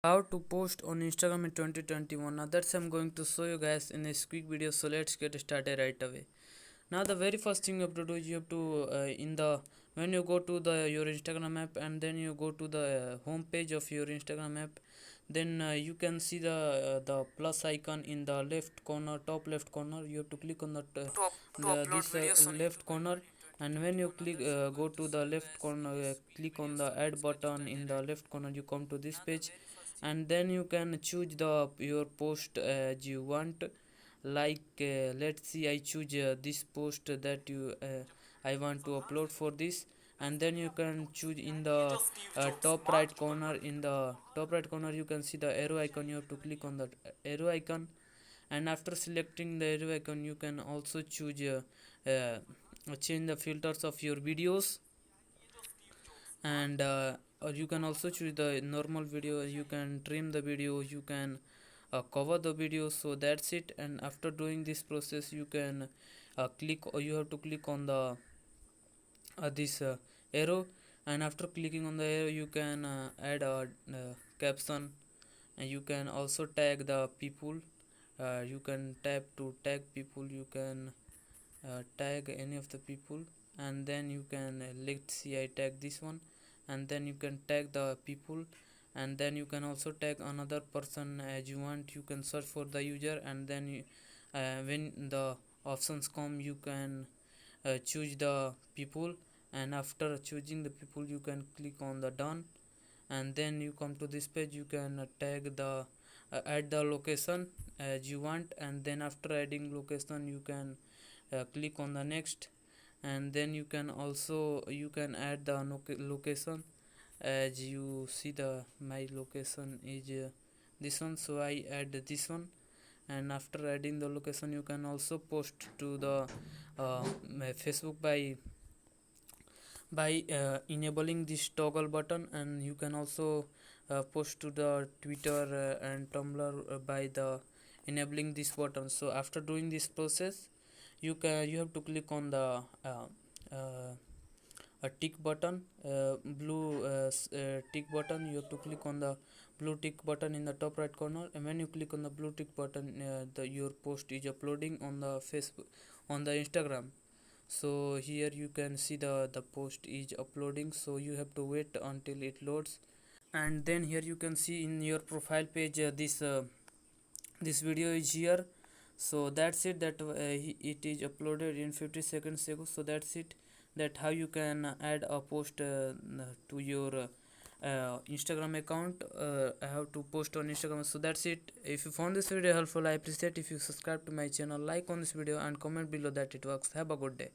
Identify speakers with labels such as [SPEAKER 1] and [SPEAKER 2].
[SPEAKER 1] How to post on Instagram in 2021. Now that's I'm going to show you guys in this quick video, so let's get started right away. Now the very first thing you have to do is you have to in the when you go to the your Instagram app, and then you go to the home page of your Instagram app, then you can see the plus icon in the left corner, top left corner. You have to click on this left corner, and when you click go to the left corner, click on the add button in the left corner. You come to this page, and then you can choose the your post as you want. Like let's see, I choose this post that I want to upload for this, and then you can choose in the top right corner. In the top right corner you can see the arrow icon. You have to click on the arrow icon, and after selecting the arrow icon you can also choose change the filters of your videos, and or you can also choose the normal video. You can trim the video, you can cover the video. So that's it. And after doing this process you can click, or you have to click on the this arrow, and after clicking on the arrow you can add a caption, and you can also tag the people. You can tap to tag people. You can tag any of the people, and then you can let's see, I tag this one, and then you can tag the people, and then you can also tag another person as you want. You can search for the user, and then when the options come you can choose the people, and after choosing the people you can click on the done, and then you come to this page. You can tag the add the location as you want, and then after adding location you can click on the next, and then you can also you can add the location. As you see, the my location is this one, so I add this one, and after adding the location you can also post to the my Facebook by enabling this toggle button, and you can also post to the Twitter and Tumblr by the enabling this button. So after doing this process you have to click on the uh, a tick button, blue tick button. You have to click on the blue tick button in the top right corner, and when you click on the blue tick button your post is uploading on the Facebook, on the Instagram. So here you can see the post is uploading, so you have to wait until it loads. And then here you can see in your profile page this video is here. So that's it, that it is uploaded in 50 seconds ago. So that's it, that how you can add a post to your Instagram account. I have to post on Instagram. So that's it. If you found this video helpful, I appreciate if you subscribe to my channel, like on this video, and comment below that it works. Have a good day.